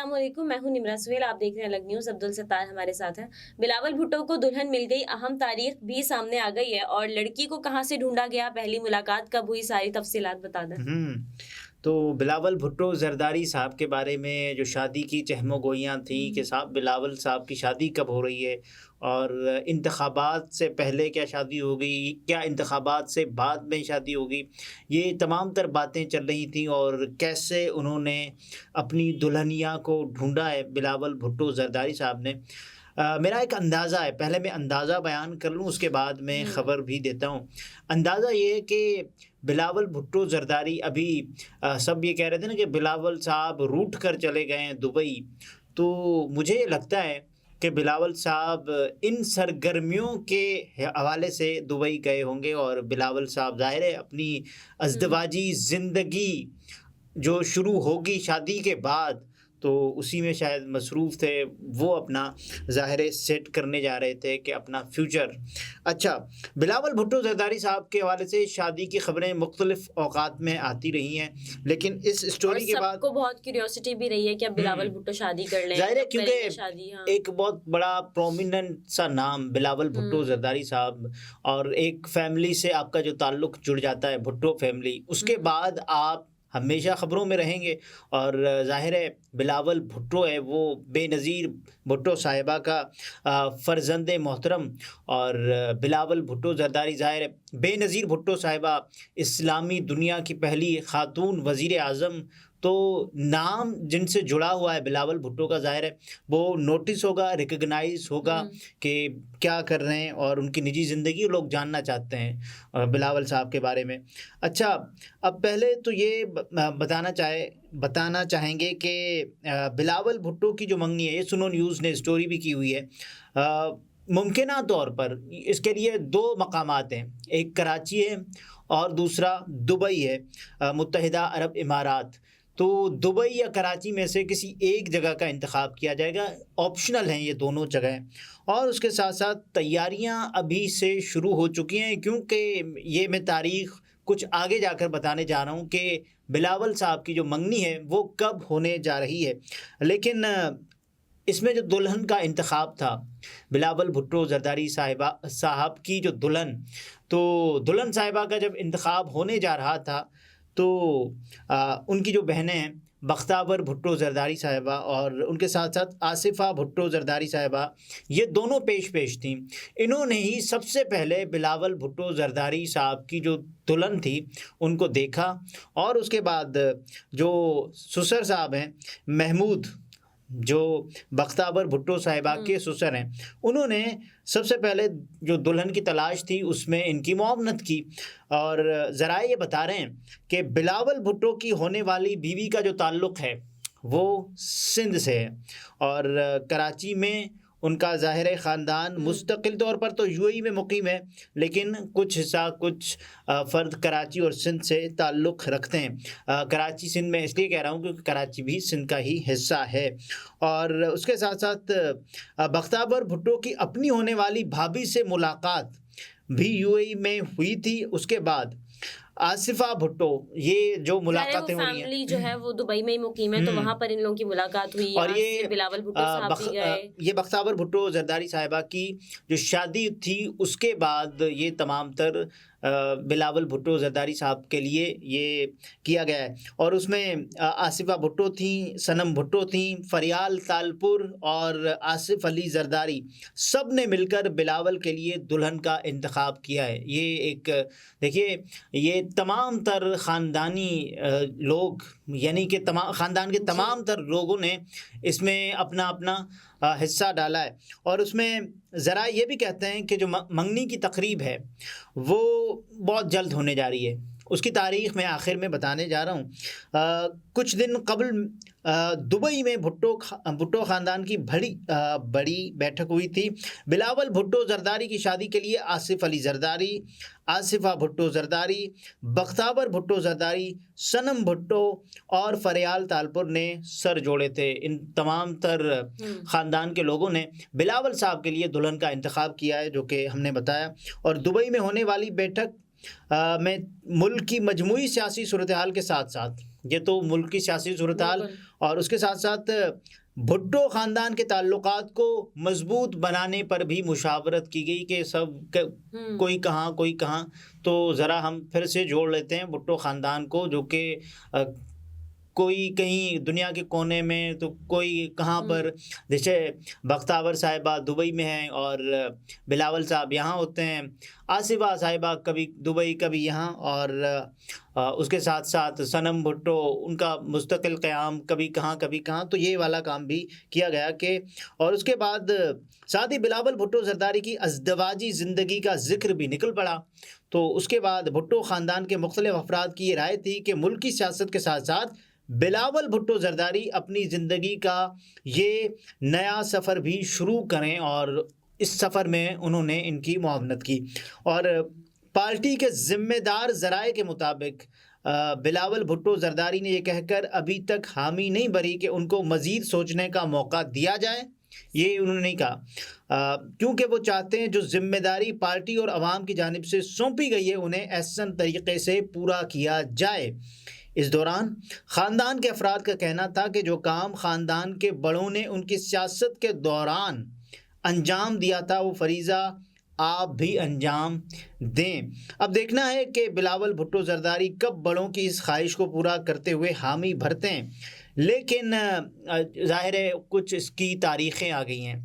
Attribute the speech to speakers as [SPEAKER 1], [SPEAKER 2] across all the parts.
[SPEAKER 1] السلام علیکم، میں ہوں نمرا سہیل، آپ دیکھ رہے ہیں الگ نیوز۔ عبدالستار ہمارے ساتھ ہیں۔ بلاول بھٹو کو دلہن مل گئی، اہم تاریخ بھی سامنے آ گئی ہے، اور لڑکی کو کہاں سے ڈھونڈا گیا، پہلی ملاقات کب ہوئی، ساری تفصیلات بتا دیں۔
[SPEAKER 2] تو بلاول بھٹو زرداری صاحب کے بارے میں جو شادی کی چہم و گوئیاں تھیں کہ صاحب بلاول صاحب کی شادی کب ہو رہی ہے، اور انتخابات سے پہلے کیا شادی ہو گئی، کیا انتخابات سے بعد میں شادی ہوگی، یہ تمام تر باتیں چل رہی تھیں، اور کیسے انہوں نے اپنی دلہنیا کو ڈھونڈا ہے بلاول بھٹو زرداری صاحب نے۔ میرا ایک اندازہ ہے، پہلے میں اندازہ بیان کر لوں، اس کے بعد میں خبر بھی دیتا ہوں۔ اندازہ یہ ہے کہ بلاول بھٹو زرداری ابھی سب یہ کہہ رہے تھے نا کہ بلاول صاحب روٹ کر چلے گئے ہیں دبئی، تو مجھے لگتا ہے کہ بلاول صاحب ان سرگرمیوں کے حوالے سے دبئی گئے ہوں گے، اور بلاول صاحب ظاہر ہے اپنی ازدواجی زندگی جو شروع ہوگی شادی کے بعد، تو اسی میں شاید مصروف تھے، وہ اپنا ظاہر سیٹ کرنے جا رہے تھے کہ اپنا فیوچر۔ اچھا، بلاول بھٹو زرداری صاحب کے حوالے سے شادی کی خبریں مختلف اوقات میں آتی رہی ہیں، لیکن اس اسٹوری کے بعد
[SPEAKER 1] سب کو بہت کیوریوسٹی بھی رہی ہے کہ اب بلاول بھٹو شادی کر لیں،
[SPEAKER 2] ظاہر ہے
[SPEAKER 1] کب کریں گے
[SPEAKER 2] کیونکہ
[SPEAKER 1] شادی۔ ہاں،
[SPEAKER 2] ایک بہت بڑا پرومیننٹ سا نام بلاول بھٹو زرداری صاحب، اور ایک فیملی سے آپ کا جو تعلق جڑ جاتا ہے، بھٹو فیملی، اس کے بعد آپ ہمیشہ خبروں میں رہیں گے، اور ظاہر ہے بلاول بھٹو ہے وہ بے نظیر بھٹو صاحبہ کا فرزند محترم، اور بلاول بھٹو زرداری ظاہر ہے بے نظیر بھٹو صاحبہ اسلامی دنیا کی پہلی خاتون وزیر اعظم، تو نام جن سے جڑا ہوا ہے بلاول بھٹو کا ظاہر ہے وہ نوٹس ہوگا، ریکگنائز ہوگا کہ کیا کر رہے ہیں، اور ان کی نجی زندگی لوگ جاننا چاہتے ہیں بلاول صاحب کے بارے میں۔ اچھا، اب پہلے تو یہ بتانا چاہیں گے کہ بلاول بھٹو کی جو منگنی ہے، یہ سنو نیوز نے اسٹوری بھی کی ہوئی ہے۔ ممکنہ طور پر اس کے لیے دو مقامات ہیں، ایک کراچی ہے اور دوسرا دبئی ہے، متحدہ عرب امارات۔ تو دبئی یا کراچی میں سے کسی ایک جگہ کا انتخاب کیا جائے گا، آپشنل ہیں یہ دونوں جگہیں، اور اس کے ساتھ ساتھ تیاریاں ابھی سے شروع ہو چکی ہیں، کیونکہ یہ میں تاریخ کچھ آگے جا کر بتانے جا رہا ہوں کہ بلاول صاحب کی جو منگنی ہے وہ کب ہونے جا رہی ہے۔ لیکن اس میں جو دلہن کا انتخاب تھا، بلاول بھٹو زرداری صاحب کی جو دلہن، تو دلہن صاحبہ کا جب انتخاب ہونے جا رہا تھا تو ان کی جو بہنیں ہیں بختاور بھٹو زرداری صاحبہ اور ان کے ساتھ ساتھ آصفہ بھٹو زرداری صاحبہ، یہ دونوں پیش تھیں۔ انہوں نے ہی سب سے پہلے بلاول بھٹو زرداری صاحب کی جو دلہن تھی ان کو دیکھا، اور اس کے بعد جو سسر صاحب ہیں محمود، جو بختاور بھٹو صاحبہ کے سسر ہیں، انہوں نے سب سے پہلے جو دلہن کی تلاش تھی اس میں ان کی معاونت کی، اور ذرائع یہ بتا رہے ہیں کہ بلاول بھٹو کی ہونے والی بیوی کا جو تعلق ہے وہ سندھ سے ہے، اور کراچی میں ان کا ظاہر خاندان مستقل طور پر تو یو اے ای میں مقیم ہے، لیکن کچھ فرد کراچی اور سندھ سے تعلق رکھتے ہیں۔ کراچی سندھ میں اس لیے کہہ رہا ہوں کیونکہ کراچی بھی سندھ کا ہی حصہ ہے، اور اس کے ساتھ ساتھ بختاور بھٹو کی اپنی ہونے والی بھابھی سے ملاقات بھی یو اے ای میں ہوئی تھی۔ اس کے بعد آصفہ بھٹو، یہ جو ملاقاتیں ہو رہی ہیں،
[SPEAKER 1] فیملی جو ہے وہ دبئی میں ہی مقیم ہے، تو وہاں پر ان لوگوں کی ملاقات ہوئی،
[SPEAKER 2] اور
[SPEAKER 1] یہاں سے بلاول بھٹو صاحب بھی گئے۔
[SPEAKER 2] یہ بختاور بھٹو زرداری صاحبہ کی جو شادی تھی اس کے بعد یہ تمام تر بلاول بھٹو زرداری صاحب کے لیے یہ کیا گیا ہے، اور اس میں آصفہ بھٹو تھیں، صنم بھٹو تھیں، فریال تالپور اور آصف علی زرداری، سب نے مل کر بلاول کے لیے دلہن کا انتخاب کیا ہے۔ یہ ایک دیکھیے، یہ تمام تر خاندانی لوگ، یعنی کہ خاندان کے تمام تر لوگوں نے اس میں اپنا اپنا حصہ ڈالا ہے، اور اس میں ذرائع یہ بھی کہتے ہیں کہ جو منگنی کی تقریب ہے وہ بہت جلد ہونے جا رہی ہے۔ اس کی تاریخ میں آخر میں بتانے جا رہا ہوں۔ کچھ دن قبل دبئی میں بھٹو خاندان کی بڑی بیٹھک ہوئی تھی۔ بلاول بھٹو زرداری کی شادی کے لیے آصف علی زرداری، آصفہ بھٹو زرداری، بختاور بھٹو زرداری، صنم بھٹو اور فریال تالپور نے سر جوڑے تھے۔ ان تمام تر خاندان کے لوگوں نے بلاول صاحب کے لیے دلہن کا انتخاب کیا ہے، جو کہ ہم نے بتایا، اور دبئی میں ہونے والی بیٹھک میں ملک کی مجموعی سیاسی صورتحال کے ساتھ ساتھ یہ تو ملک کی سیاسی صورتحال
[SPEAKER 1] بالکل۔
[SPEAKER 2] اور اس کے ساتھ ساتھ بھٹو خاندان کے تعلقات کو مضبوط بنانے پر بھی مشاورت کی گئی کہ کوئی کہاں تو ذرا ہم پھر سے جوڑ لیتے ہیں بھٹو خاندان کو، جو کہ کوئی کہیں دنیا کے کونے میں تو کوئی کہاں پر، جیسے بختاور صاحبہ دبئی میں ہیں اور بلاول صاحب یہاں ہوتے ہیں، آصفہ صاحبہ کبھی دبئی کبھی یہاں، اور اس کے ساتھ ساتھ صنم بھٹو ان کا مستقل قیام کبھی کہاں، تو یہ والا کام بھی کیا گیا کہ، اور اس کے بعد ساتھ ہی بلاول بھٹو زرداری کی ازدواجی زندگی کا ذکر بھی نکل پڑا۔ تو اس کے بعد بھٹو خاندان کے مختلف افراد کی یہ رائے تھی کہ ملکی سیاست کے ساتھ ساتھ بلاول بھٹو زرداری اپنی زندگی کا یہ نیا سفر بھی شروع کریں، اور اس سفر میں انہوں نے ان کی معاونت کی۔ اور پارٹی کے ذمہ دار ذرائع کے مطابق بلاول بھٹو زرداری نے یہ کہہ کر ابھی تک حامی نہیں بھری کہ ان کو مزید سوچنے کا موقع دیا جائے، یہ انہوں نے نہیں کہا، کیونکہ وہ چاہتے ہیں جو ذمہ داری پارٹی اور عوام کی جانب سے سونپی گئی ہے انہیں احسن طریقے سے پورا کیا جائے۔ اس دوران خاندان کے افراد کا کہنا تھا کہ جو کام خاندان کے بڑوں نے ان کی سیاست کے دوران انجام دیا تھا وہ فریضہ آپ بھی انجام دیں۔ اب دیکھنا ہے کہ بلاول بھٹو زرداری کب بڑوں کی اس خواہش کو پورا کرتے ہوئے حامی بھرتے ہیں، لیکن ظاہر ہے کچھ اس کی تاریخیں آ گئی ہیں،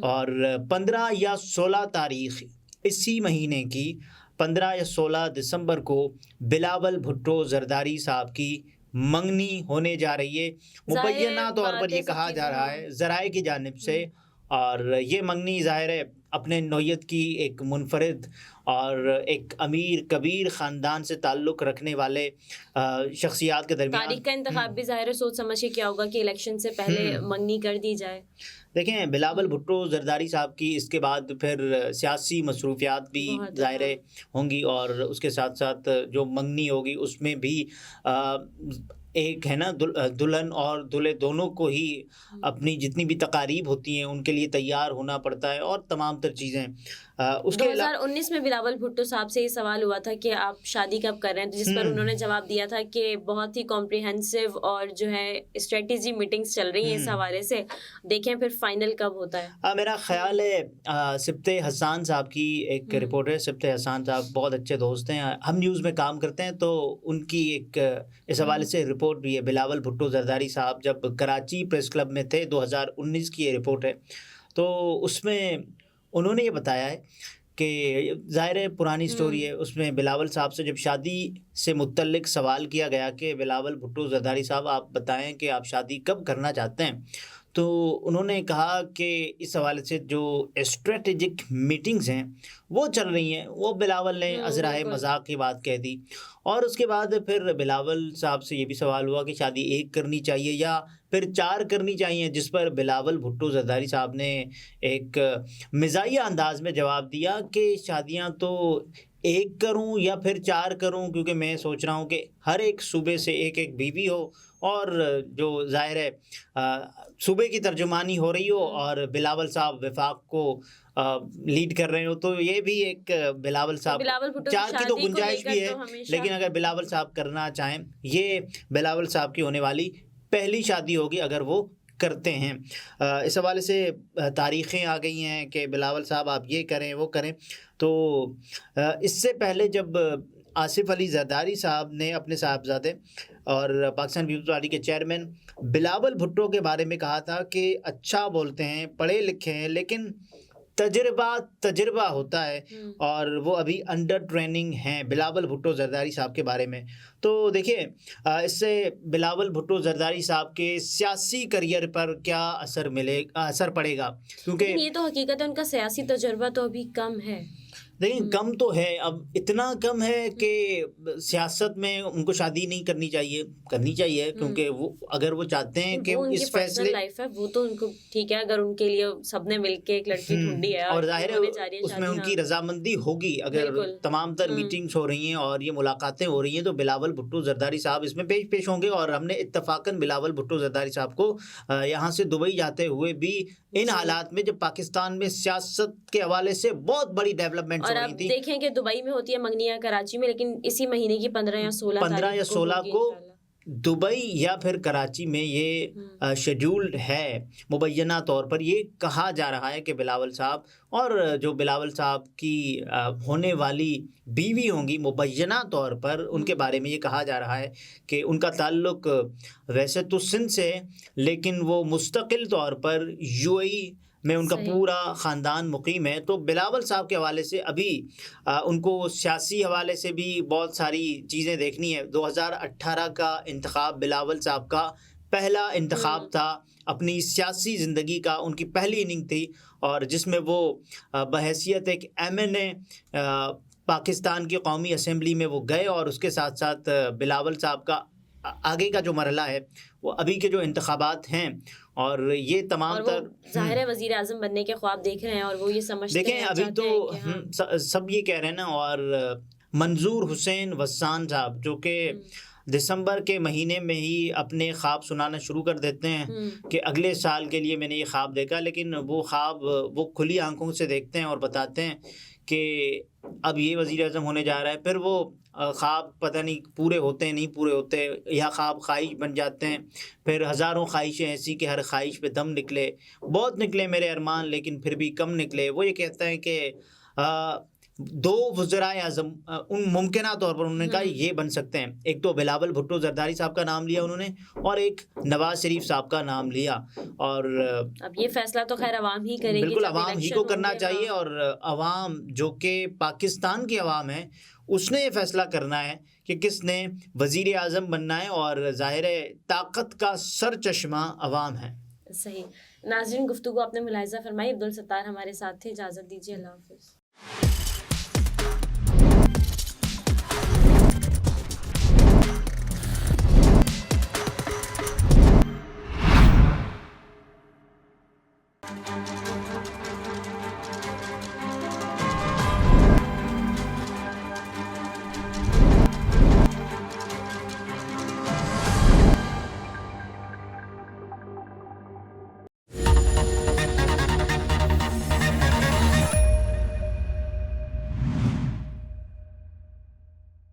[SPEAKER 2] اور 15 یا 16 تاریخ اسی مہینے کی 15 یا 16 دسمبر کو بلاول بھٹو زرداری صاحب کی منگنی ہونے جا رہی ہے، مبینہ طور پر یہ کہا جا رہا ہے ذرائع کی جانب سے، اور یہ منگنی ظاہر ہے اپنے نوعیت کی ایک منفرد اور ایک امیر کبیر خاندان سے تعلق رکھنے والے شخصیات کے درمیان،
[SPEAKER 1] تاریخ کا انتخاب بھی ظاہر ہے سوچ سمجھ کے کیا ہوگا کہ الیکشن سے پہلے منگنی کر دی جائے۔
[SPEAKER 2] دیکھیں بلاول بھٹو زرداری صاحب کی اس کے بعد پھر سیاسی مصروفیات بھی ظاہر ہوں گی، اور اس کے ساتھ ساتھ جو منگنی ہوگی اس میں بھی ایک ہے نا دلہن اور دولہے دونوں کو ہی اپنی جتنی بھی تقاریب ہوتی ہیں ان کے لیے تیار ہونا پڑتا ہے، اور تمام تر چیزیں۔ اس کے
[SPEAKER 1] 2019 میں بلاول بھٹو صاحب سے یہ سوال ہوا تھا کہ آپ شادی کب کر رہے ہیں، جس پر انہوں نے جواب دیا تھا کہ بہت ہی کمپریہنسو اور جو ہے اسٹریٹجی میٹنگز چل رہی ہیں اس حوالے سے، دیکھیں پھر فائنل کب ہوتا ہے۔
[SPEAKER 2] میرا خیال ہے سبط حسان صاحب کی ایک رپورٹ ہے، سبط حسان صاحب بہت اچھے دوست ہیں، ہم نیوز میں کام کرتے ہیں، تو ان کی ایک اس حوالے سے رپورٹ بھی ہے۔ بلاول بھٹو زرداری صاحب جب کراچی پریس کلب میں تھے 2019 کی یہ رپورٹ ہے، تو اس میں انہوں نے یہ بتایا ہے کہ ظاہر ہے پرانی سٹوری ہے، اس میں بلاول صاحب سے جب شادی سے متعلق سوال کیا گیا کہ بلاول بھٹو زرداری صاحب آپ بتائیں کہ آپ شادی کب کرنا چاہتے ہیں، تو انہوں نے کہا کہ اس حوالے سے جو اسٹریٹجک میٹنگز ہیں وہ چل رہی ہیں، وہ بلاول نے ازرائے مذاق کی بات کہہ دی۔ اور اس کے بعد پھر بلاول صاحب سے یہ بھی سوال ہوا کہ شادی ایک کرنی چاہیے یا پھر 4 کرنی چاہیے، جس پر بلاول بھٹو زرداری صاحب نے ایک مزاحیہ انداز میں جواب دیا کہ شادیاں تو ایک کروں یا پھر 4 کروں، کیونکہ میں سوچ رہا ہوں کہ ہر ایک صوبے سے ایک ایک بیوی ہو، اور جو ظاہر ہے صوبے کی ترجمانی ہو رہی ہو، اور بلاول صاحب وفاق کو لیڈ کر رہے ہو، تو یہ بھی ایک بلاول صاحب 4 کی تو گنجائش بھی ہے، لیکن اگر بلاول صاحب کرنا چاہیں، یہ بلاول صاحب کی ہونے والی پہلی شادی ہوگی اگر وہ کرتے ہیں۔ اس حوالے سے تاریخیں آ گئی ہیں کہ بلاول صاحب آپ یہ کریں وہ کریں۔ تو اس سے پہلے جب آصف علی زرداری صاحب نے اپنے صاحبزادے اور پاکستان پیپلز پارٹی کے چیئرمین بلاول بھٹو کے بارے میں کہا تھا کہ اچھا بولتے ہیں، پڑھے لکھے ہیں، لیکن تجربہ ہوتا ہے، اور وہ ابھی انڈر ٹریننگ ہیں بلاول بھٹو زرداری صاحب کے بارے میں۔ تو دیکھیے اس سے بلاول بھٹو زرداری صاحب کے سیاسی کریئر پر کیا اثر پڑے گا، کیونکہ
[SPEAKER 1] یہ تو حقیقت ہے ان کا سیاسی تجربہ تو ابھی کم ہے،
[SPEAKER 2] لیکن کم تو ہے، اب اتنا کم ہے کہ سیاست میں ان کو شادی نہیں کرنی چاہیے، کیونکہ وہ اگر وہ چاہتے ہیں کہ اس فیصلے
[SPEAKER 1] لائف ہے وہ تو ان کو ٹھیک ہے، اگر ان کے لیے سب نے مل کے ایک لڑکی ڈھونڈی ہے
[SPEAKER 2] اور ظاہر ہے اس میں ان کی رضامندی ہوگی، اگر تمام تر میٹنگز ہو رہی ہیں اور یہ ملاقاتیں ہو رہی ہیں تو بلاول بھٹو زرداری صاحب اس میں پیش ہوں گے۔ اور ہم نے اتفاقاً بلاول بھٹو زرداری صاحب کو یہاں سے دبئی جاتے ہوئے بھی ان حالات میں جب پاکستان میں سیاست کے حوالے سے بہت بڑی ڈیولپمنٹ
[SPEAKER 1] اور اب دیکھیں کہ دبئی میں ہوتی ہے منگنیاں کراچی میں، لیکن اسی مہینے کی 15 یا 16
[SPEAKER 2] کو دبئی یا پھر کراچی میں یہ شیڈیولڈ ہے مبینہ طور پر. یہ کہا جا رہا ہے کہ بلاول صاحب اور جو بلاول صاحب کی ہونے والی بیوی ہوں گی مبینہ طور پر ان کے بارے میں یہ کہا جا رہا ہے کہ ان کا تعلق ویسے تو سندھ سے ہے لیکن وہ مستقل طور پر یو اے ای میں ان کا پورا خاندان مقیم ہے. تو بلاول صاحب کے حوالے سے ابھی ان کو سیاسی حوالے سے بھی بہت ساری چیزیں دیکھنی ہے. 2018 کا انتخاب بلاول صاحب کا پہلا انتخاب تھا اپنی سیاسی زندگی کا, ان کی پہلی اننگ تھی اور جس میں وہ بحیثیت ایک MNA پاکستان کی قومی اسمبلی میں وہ گئے, اور اس کے ساتھ ساتھ بلاول صاحب کا آگے کا جو مرحلہ ہے وہ ابھی کے جو انتخابات ہیں اور یہ تمام تر
[SPEAKER 1] ظاہر ہے وزیر اعظم بننے کے خواب دیکھ رہے ہیں اور وہ یہ سمجھتے ہیں.
[SPEAKER 2] دیکھیں ابھی تو سب یہ کہہ رہے ہیں نا, اور منظور حسین وسان صاحب جو کہ دسمبر کے مہینے میں ہی اپنے خواب سنانا شروع کر دیتے ہیں کہ اگلے سال کے لیے میں نے یہ خواب دیکھا, لیکن وہ خواب وہ کھلی آنکھوں سے دیکھتے ہیں اور بتاتے ہیں کہ اب یہ وزیر اعظم ہونے جا رہا ہے. پھر وہ خواب پتہ نہیں پورے ہوتے ہیں نہیں پورے ہوتے, یا خواب خواہش بن جاتے ہیں. پھر ہزاروں خواہشیں ایسی کہ ہر خواہش پہ دم نکلے, بہت نکلے میرے ارمان لیکن پھر بھی کم نکلے. وہ یہ کہتا ہے کہ دو وزرائے اعظم ان ممکنہ طور پر انہوں نے کہا یہ بن سکتے ہیں. ایک تو بلاول بھٹو زرداری صاحب کا نام لیا انہوں نے, اور ایک نواز شریف صاحب کا نام لیا. اور
[SPEAKER 1] اب یہ فیصلہ تو خیر عوام ہی کرے گی,
[SPEAKER 2] بالکل عوام ہی کو کرنا چاہیے, اور عوام جو کہ پاکستان کی عوام ہے اس نے یہ فیصلہ کرنا ہے کہ کس نے وزیر اعظم بننا ہے, اور ظاہر طاقت کا سر چشمہ عوام ہے.
[SPEAKER 1] صحیح. ناظرین گفتگو آپ نے ملاحظہ فرمائی. عبدالستار ہمارے ساتھ تھے, اجازت دیجیے, اللہ حافظ.